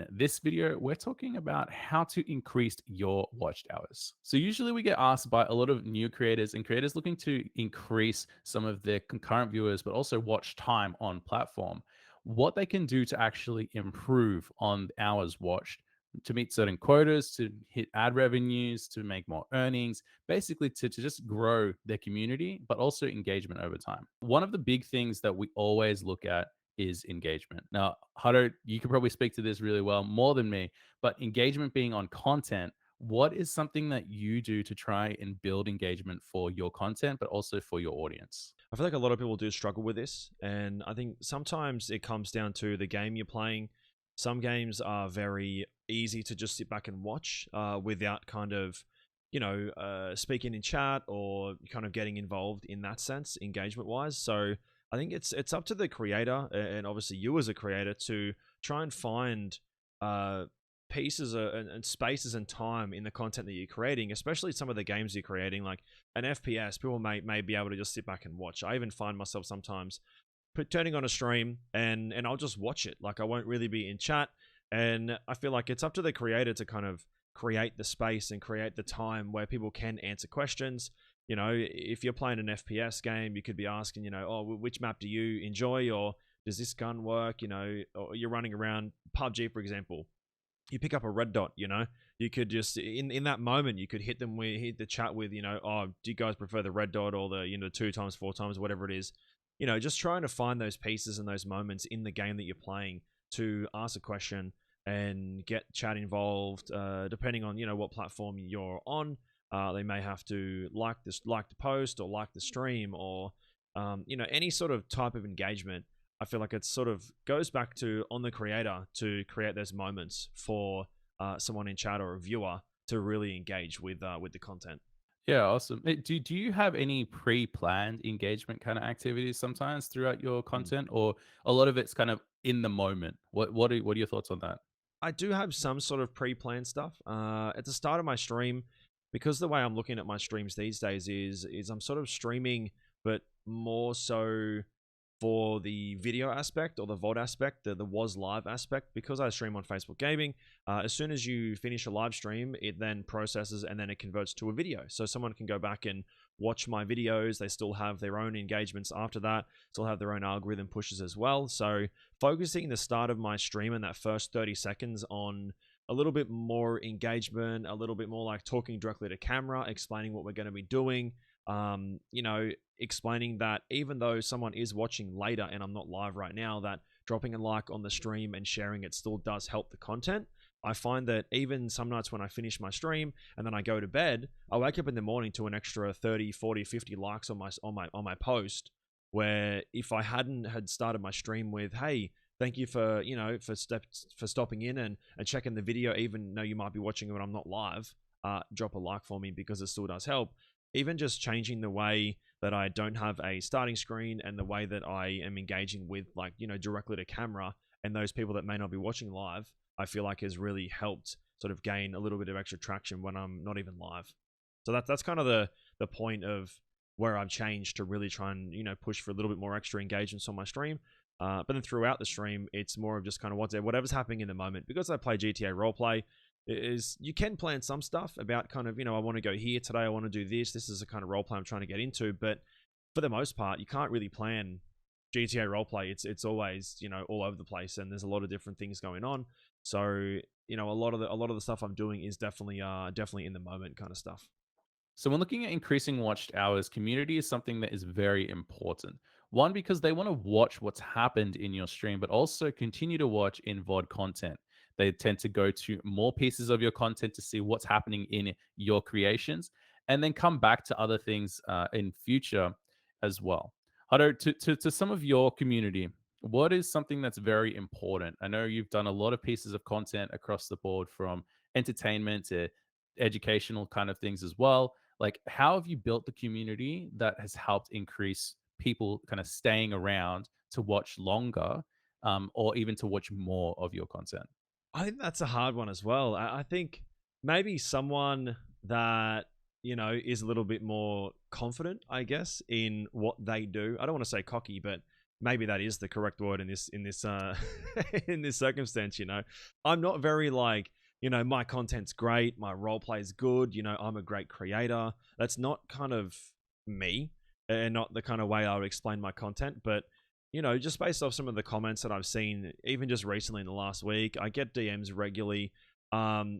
in this video, we're talking about how to increase your watched hours. So, usually we get asked by a lot of new creators and creators looking to increase some of their concurrent viewers, but also watch time on platform, what they can do to actually improve on hours watched to meet certain quotas, to hit ad revenues, to make more earnings, basically to just grow their community, but also engagement over time. One of the big things that we always look at is engagement. Now, Hado, you can probably speak to this really well, more than me, but engagement being on content, what is something that you do to try and build engagement for your content, but also for your audience? I feel like a lot of people do struggle with this, and I think sometimes it comes down to the game you're playing. Some games are very easy to just sit back and watch without kind of, speaking in chat or kind of getting involved in that sense, engagement wise. So I think it's up to the creator and obviously you as a creator to try and find uh, pieces and spaces and time in the content that you're creating, especially some of the games you're creating, like an FPS. People may be able to just sit back and watch. I even find myself sometimes turning on a stream and I'll just watch it. Like I won't really be in chat, and I feel like it's up to the creator to kind of create the space and create the time where people can answer questions. You know, if you're playing an FPS game, you could be asking, oh, which map do you enjoy, or does this gun work? Or you're running around PUBG, for example, you pick up a red dot, you could just in that moment you could hit the chat with, oh, do you guys prefer the red dot or the 2 times 4 times, whatever it is. Just trying to find those pieces and those moments in the game that you're playing to ask a question and get chat involved, depending on what platform you're on. They may have to like the post or like the stream, or any sort of type of engagement. I feel like it sort of goes back to on the creator to create those moments for someone in chat or a viewer to really engage with the content. Yeah, awesome. Do you have any pre-planned engagement kind of activities sometimes throughout your Mm. content, or a lot of it's kind of in the moment? What are your thoughts on that? I do have some sort of pre-planned stuff. At the start of my stream, because the way I'm looking at my streams these days is I'm sort of streaming, but more so for the video aspect or the VOD aspect, the was live aspect. Because I stream on Facebook Gaming, as soon as you finish a live stream, it then processes and then it converts to a video. So someone can go back and watch my videos. They still have their own engagements after that, still have their own algorithm pushes as well. So focusing the start of my stream in that first 30 seconds on a little bit more engagement, a little bit more like talking directly to camera, explaining what we're going to be doing, explaining that even though someone is watching later and I'm not live right now, that dropping a like on the stream and sharing it still does help the content. I find that even some nights when I finish my stream and then I go to bed, I wake up in the morning to an extra 30, 40, 50 likes on my post, where if I hadn't had started my stream with, hey, thank you for for stopping in and checking the video, even though you might be watching it when I'm not live, drop a like for me, because it still does help. Even just changing the way that I don't have a starting screen and the way that I am engaging with, like, directly to camera, and those people that may not be watching live, I feel like has really helped sort of gain a little bit of extra traction when I'm not even live. So that's kind of the point of where I've changed to really try and push for a little bit more extra engagements on my stream. But then throughout the stream, it's more of just kind of whatever's happening in the moment. Because I play GTA roleplay, is you can plan some stuff about kind of, I want to go here today, I want to do this. This is a kind of roleplay I'm trying to get into. But for the most part, you can't really plan GTA roleplay. It's always, all over the place, and there's a lot of different things going on. So, a lot of the stuff I'm doing is definitely in the moment kind of stuff. So, when looking at increasing watched hours, community is something that is very important. One, because they want to watch what's happened in your stream, but also continue to watch in VOD content. They tend to go to more pieces of your content to see what's happening in your creations, and then come back to other things in future as well. Hado, to some of your community, what is something that's very important? I know you've done a lot of pieces of content across the board, from entertainment to educational kind of things as well. Like, how have you built the community that has helped increase people kind of staying around to watch longer, or even to watch more of your content? I think that's a hard one as well. I think maybe someone that, is a little bit more confident, I guess, in what they do. I don't want to say cocky, but maybe that is the correct word in this in this circumstance. I'm not very like, my content's great, my role play is good, I'm a great creator. That's not kind of me, and not the kind of way I would explain my content. But just based off some of the comments that I've seen, even just recently in the last week, I get DMs regularly,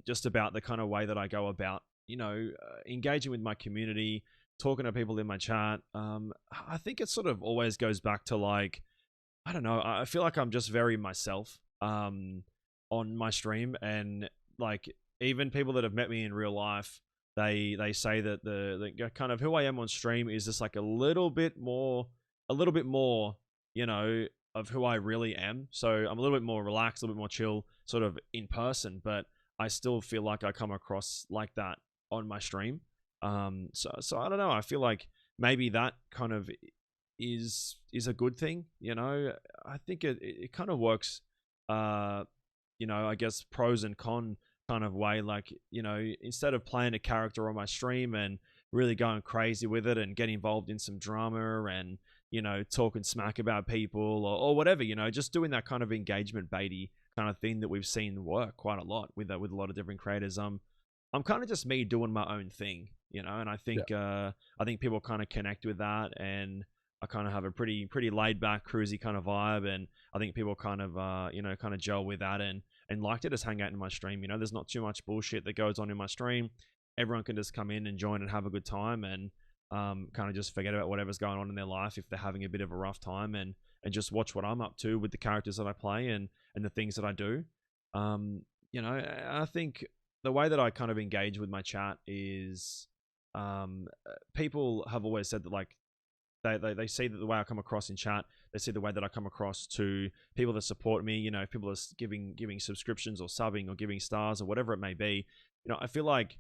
just about the kind of way that I go about, engaging with my community, talking to people in my chat. I think it sort of always goes back to like, I don't know. I feel like I'm just very myself, on my stream, and like even people that have met me in real life, they say that the kind of who I am on stream is just like a little bit more, you know, of who I really am. So I'm a little bit more relaxed, a little bit more chill, sort of in person, but I still feel like I come across like that on my stream. So I don't know. I feel like maybe that kind of is a good thing. I think it kind of works. I guess pros and con kind of way. Like, instead of playing a character on my stream and really going crazy with it and getting involved in some drama and talking smack about people or whatever, just doing that kind of engagement baity kind of thing that we've seen work quite a lot with a lot of different creators. I'm kind of just me doing my own thing, and I think people kind of connect with that, and I kind of have a pretty laid back, cruisy kind of vibe, and I think people kind of kind of gel with that and like to just hang out in my stream. There's not too much bullshit that goes on in my stream. Everyone can just come in and join and have a good time, and kind of just forget about whatever's going on in their life if they're having a bit of a rough time, and just watch what I'm up to with the characters that I play and the things that I do. I think the way that I kind of engage with my chat is, people have always said that, like, they see that the way I come across in chat, they see the way that I come across to people that support me. If people are giving subscriptions or subbing or giving stars or whatever it may be, I feel like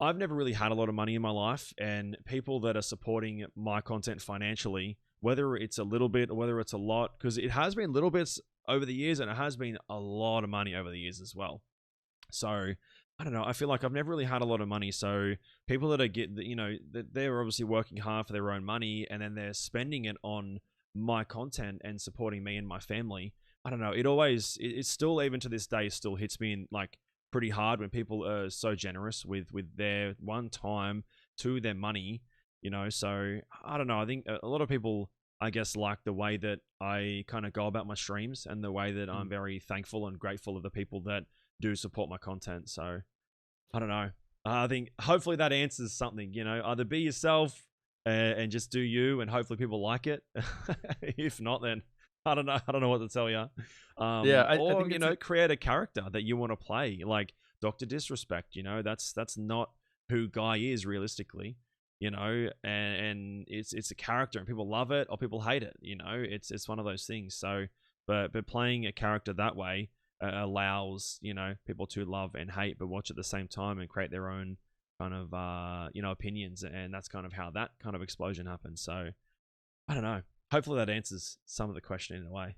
I've never really had a lot of money in my life, and people that are supporting my content financially, whether it's a little bit or whether it's a lot, because it has been little bits over the years and it has been a lot of money over the years as well. So I don't know. I feel like I've never really had a lot of money. So people that they're obviously working hard for their own money, and then they're spending it on my content and supporting me and my family. I don't know. It still, even to this day, still hits me in like pretty hard when people are so generous with their one time to their money. So I don't know. I think a lot of people, I guess, like the way that I kind of go about my streams and the way that I'm very thankful and grateful of the people that do support my content. So I don't know. I think hopefully that answers something. Either be yourself, and just do you, and hopefully people like it. If not, then I don't know. I don't know what to tell you. Yeah, I Or think it's create a character that you want to play, like Doctor Disrespect. That's not who Guy is realistically. And it's a character, and people love it or people hate it. It's one of those things. So, but playing a character that way allows people to love and hate but watch at the same time and create their own kind of opinions, and that's kind of how that kind of explosion happens. So I don't know, hopefully that answers some of the question in a way.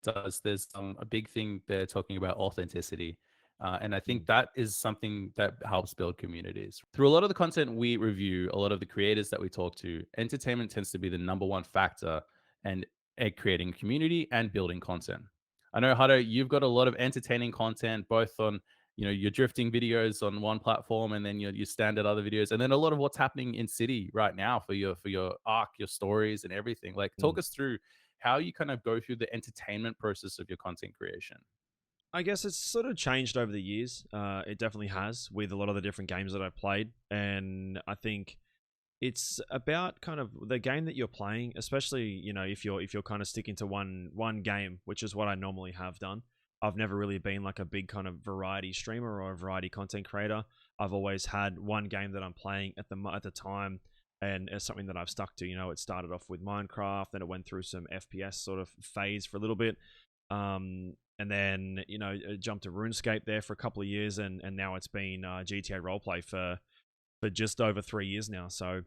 does. There's a big thing they're talking about authenticity. And I Mm. think that is something that helps build communities. Through a lot of the content we review, a lot of the creators that we talk to, entertainment tends to be the number one factor and at creating community and building content. I know, Hado, you've got a lot of entertaining content, both on your drifting videos on one platform, and then your standard other videos, and then a lot of what's happening in city right now for your arc, your stories, and everything. Like, talk Mm. us through how you kind of go through the entertainment process of your content creation. I guess it's sort of changed over the years. It definitely has, with a lot of the different games that I've played, and I think it's about kind of the game that you're playing, especially if you're kind of sticking to one game, which is what I normally have done. I've never really been like a big kind of variety streamer or a variety content creator. I've always had one game that I'm playing at the time, and it's something that I've stuck to. It started off with Minecraft, then it went through some FPS sort of phase for a little bit, and then it jumped to RuneScape there for a couple of years, and now it's been GTA roleplay for just over 3 years now. So,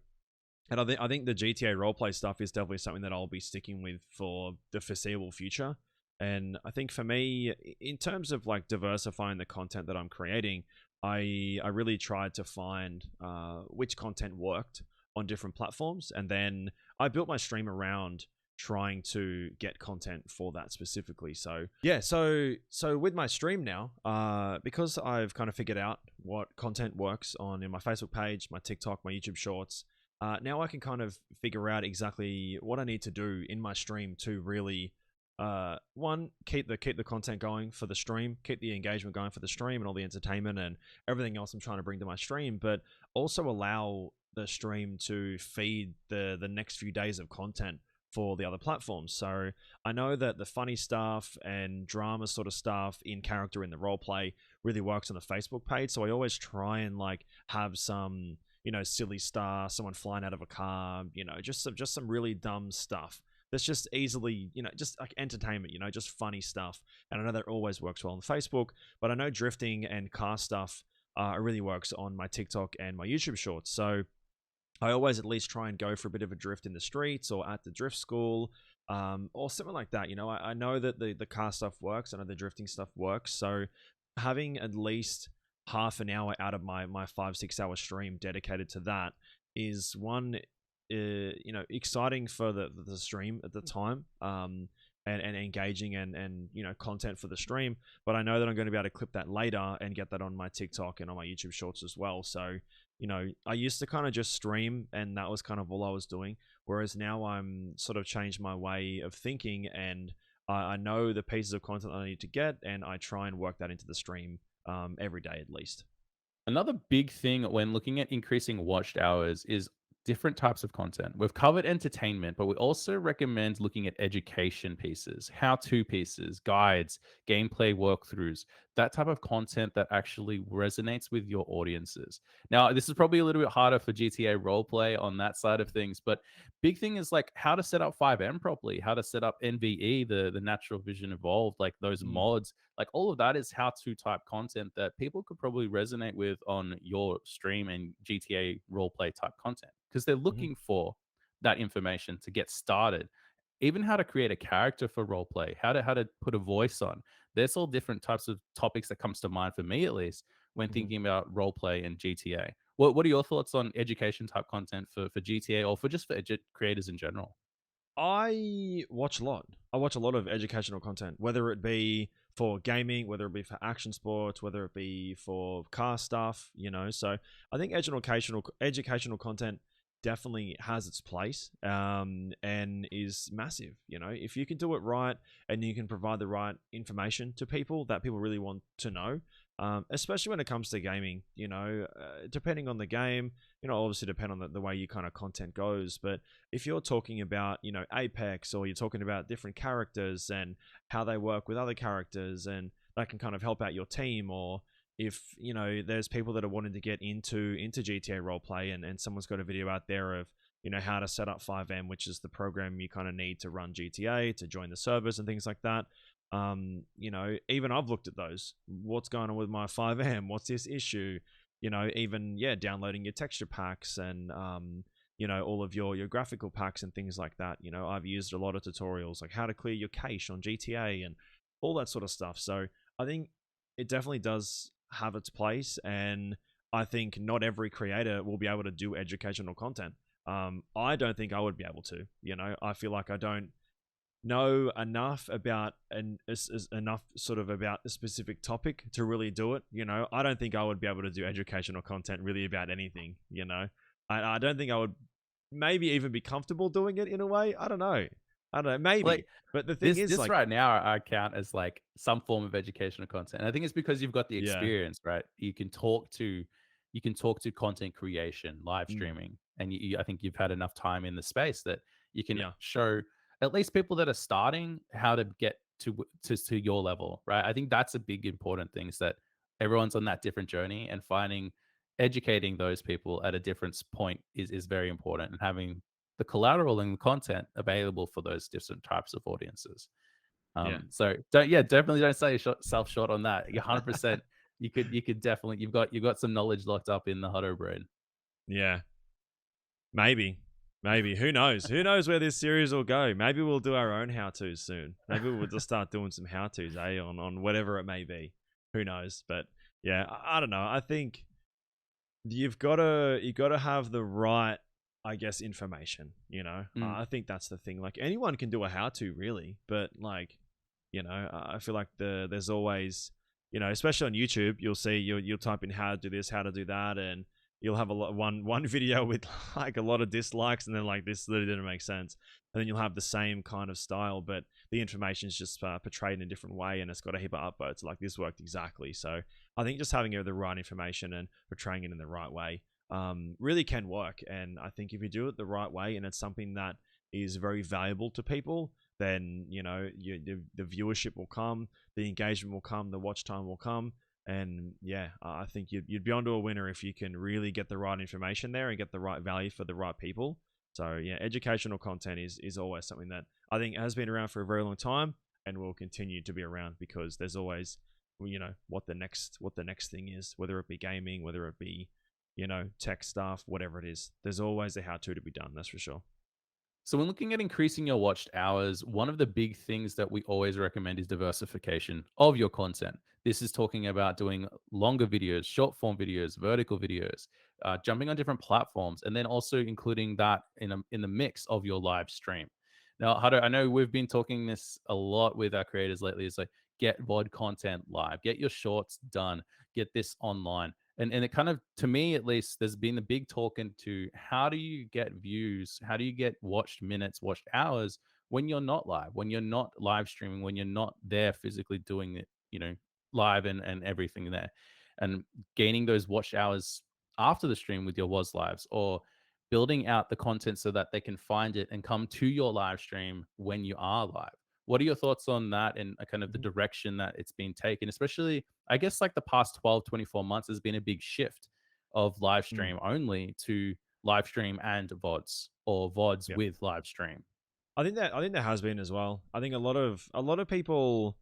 and I think the GTA roleplay stuff is definitely something that I'll be sticking with for the foreseeable future. And I think for me, in terms of like diversifying the content that I'm creating, I really tried to find which content worked on different platforms, and then I built my stream around trying to get content for that specifically. So yeah, so with my stream now, because I've kind of figured out what content works on in my Facebook page, my TikTok, my YouTube Shorts. Now I can kind of figure out exactly what I need to do in my stream to really, one, keep the content going for the stream, keep the engagement going for the stream, and all the entertainment and everything else I'm trying to bring to my stream, but also allow the stream to feed the next few days of content for the other platforms. So I know that the funny stuff and drama sort of stuff in character in the roleplay really works on the Facebook page. So I always try and like have some, you know, silly stuff, someone flying out of a car, you know, just some really dumb stuff that's just easily, you know, just like entertainment, you know, just funny stuff. And I know that always works well on Facebook, but I know drifting and car stuff really works on my TikTok and my YouTube Shorts. So I always at least try and go for a bit of a drift in the streets or at the drift school, or something like that. You know, I know that the car stuff works. I know the drifting stuff works. So having at least half an hour out of my 5-6 hour stream dedicated to that is one, you know, exciting for the stream at the time, and engaging and you know, content for the stream. But I know that I'm going to be able to clip that later and get that on my TikTok and on my YouTube Shorts as well. So, you know, I used to kind of just stream and that was kind of all I was doing. Whereas now I'm sort of changed my way of thinking, and I know the pieces of content I need to get, and I try and work that into the stream every day at least. Another big thing when looking at increasing watched hours is different types of content. We've covered entertainment, but we also recommend looking at education pieces, how to pieces, guides, gameplay walkthroughs, that type of content that actually resonates with your audiences. Now, this is probably a little bit harder for GTA roleplay on that side of things, but big thing is like how to set up 5M properly, how to set up NVE, the natural vision evolved, like those Mm. mods, like all of that is how to type content that people could probably resonate with on your stream and GTA roleplay type content because they're Mhm. looking for that information to get started. Even how to create a character for roleplay, how to put a voice on. There's all different types of topics that comes to mind for me at least when Mhm. thinking about roleplay and GTA. What are your thoughts on education type content for GTA or for just for creators in general? I watch a lot. I watch a lot of educational content, whether it be for gaming, whether it be for action sports, whether it be for car stuff, you know. So I think educational content definitely has its place, and is massive. You know, if you can do it right and you can provide the right information to people that people really want to know, especially when it comes to gaming, you know, depending on the game, you know, obviously depend on the way your kind of content goes, but if you're talking about, you know, Apex, or you're talking about different characters and how they work with other characters and that can kind of help out your team, or if, you know, there's people that are wanting to get into GTA roleplay, and someone's got a video out there of, you know, how to set up 5M, which is the program you kind of need to run GTA, to join the servers and things like that. You know, even I've looked at those. What's going on with my 5M? What's this issue? You know, even, yeah, downloading your texture packs and you know, all of your graphical packs and things like that. You know, I've used a lot of tutorials like how to clear your cache on GTA and all that sort of stuff. So I think it definitely does have its place, and I think not every creator will be able to do educational content. I don't think I would be able to. You know, I feel like I don't know enough about enough sort of about a specific topic to really do it. You know, I don't think I would be able to do educational content really about anything. You know, I don't think I would maybe even be comfortable doing it in a way. I don't know, maybe. Like But the thing this is, this like, right now I count as like some form of educational content. And I think it's because you've got the yeah, experience, right? You can talk to content creation, live mm, streaming, and I think you've had enough time in the space that you can yeah, show at least people that are starting how to get to your level, right? I think that's a big important thing is that everyone's on that different journey and finding educating those people at a different point is very important, and having the collateral and the content available for those different types of audiences. yeah, So definitely don't sell yourself short on that. You're 100%. You could definitely you've got some knowledge locked up in the Hutto brain. yeah. Maybe. Who knows? Who knows where this series will go? Maybe we'll do our own how-tos soon. Maybe we'll just start doing some how-tos, on whatever it may be. Who knows? But yeah, I don't know. I think you gotta have the right I guess, information, you know. Mm. I think that's the thing. Like anyone can do a how to really, but like, you know, I feel like there's always, you know, especially on YouTube, you'll see you'll type in how to do this, how to do that, and you'll have a lot one video with like a lot of dislikes, and then like this literally didn't make sense, and then you'll have the same kind of style, but the information is just portrayed in a different way, and it's got a heap of upvotes. Like this worked exactly. So I think just having the right information and portraying it in the right way really can work. And I think if you do it the right way and it's something that is very valuable to people, then you know the viewership will come, the engagement will come, the watch time will come, and yeah, I think you'd be onto a winner if you can really get the right information there and get the right value for the right people. So yeah, educational content is always something that I think has been around for a very long time and will continue to be around because there's always, you know, what the next thing is, whether it be gaming, whether it be, you know, tech stuff, whatever it is. There's always a how to be done. That's for sure. So, when looking at increasing your watched hours, one of the big things that we always recommend is diversification of your content. This is talking about doing longer videos, short form videos, vertical videos, jumping on different platforms, and then also including that in the mix of your live stream. Now, Hado, I know we've been talking this a lot with our creators lately. It's like get VOD content live, get your shorts done, get this online. And it kind of, to me at least, there's been a big talk into how do you get views, how do you get watched minutes, watched hours when you're not live, when you're not live streaming, when you're not there physically doing it, live and everything there, and gaining those watched hours after the stream with your was lives, or building out the content so that they can find it and come to your live stream when you are live. What are your thoughts on that and kind of the Mhm. direction that it's been taken, especially I guess like the past 12, 24 months has been a big shift of live Mm. stream only to live stream and VODs or VODs Yep. with live stream. I think there has been as well. I think a lot of people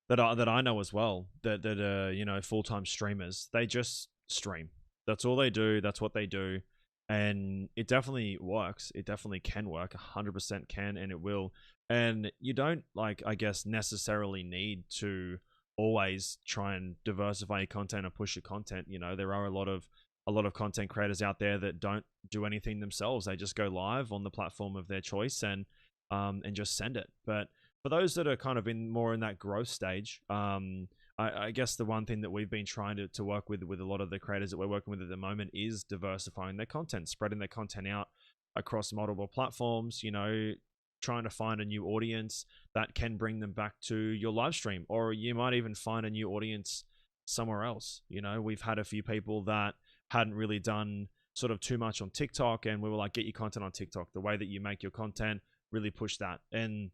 that I know as well that are, you know, full time streamers, they just stream. That's all they do. That's what they do, and it definitely works. It definitely can work. 100% can, and it will. And you don't, like, I guess, necessarily need to always try and diversify your content and push your content. You know, there are a lot of content creators out there that don't do anything themselves. They just go live on the platform of their choice and just send it. But for those that are kind of in more in that growth stage, I guess the one thing that we've been trying to work with a lot of the creators that we're working with at the moment is diversifying their content, spreading their content out across multiple platforms, you know, trying to find a new audience that can bring them back to your live stream, or you might even find a new audience somewhere else. You know, we've had a few people that hadn't really done sort of too much on TikTok, and we were like, get your content on TikTok. The way that you make your content, really push that. And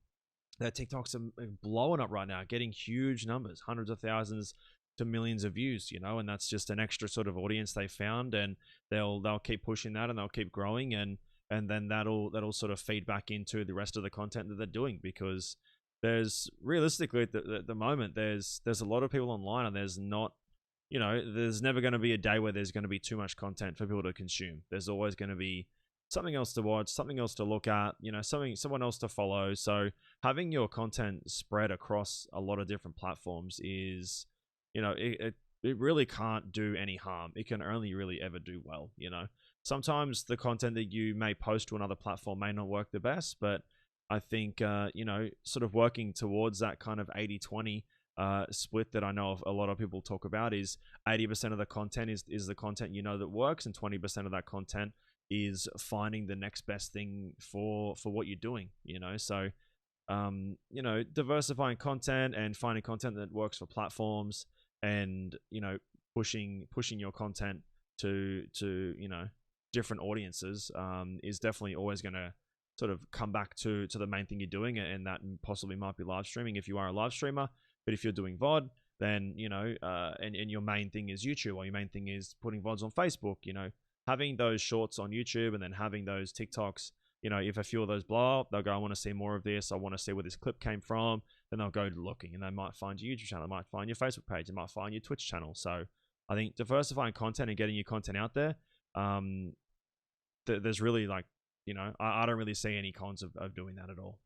their TikToks are blowing up right now, getting huge numbers, hundreds of thousands to millions of views, you know, and that's just an extra sort of audience they found, and they'll keep pushing that and they'll keep growing, and then that'll sort of feed back into the rest of the content that they're doing, because there's realistically at the moment there's a lot of people online, and there's not, you know, there's never going to be a day where there's going to be too much content for people to consume. There's always going to be something else to watch, something else to look at, you know, someone else to follow. So having your content spread across a lot of different platforms is, you know, it really can't do any harm. It can only really ever do well, you know. Sometimes the content that you may post to another platform may not work the best, but I think, you know, sort of working towards that kind of 80-20 split that I know of a lot of people talk about is 80% of the content is the content, you know, that works, and 20% of that content is finding the next best thing for what you're doing, you know. So you know, diversifying content and finding content that works for platforms, and you know, pushing your content to you know, different audiences is definitely always going to sort of come back to the main thing you're doing, and that possibly might be live streaming if you are a live streamer. But if you're doing VOD, then you know, and your main thing is YouTube, or your main thing is putting VODs on Facebook, you know, having those shorts on YouTube and then having those TikToks, you know, if a few of those blow up, they'll go, I want to see more of this. I want to see where this clip came from. Then they'll go looking, and they might find your YouTube channel, they might find your Facebook page, they might find your Twitch channel. So I think diversifying content and getting your content out there, there's really like, you know, I don't really see any cons of doing that at all.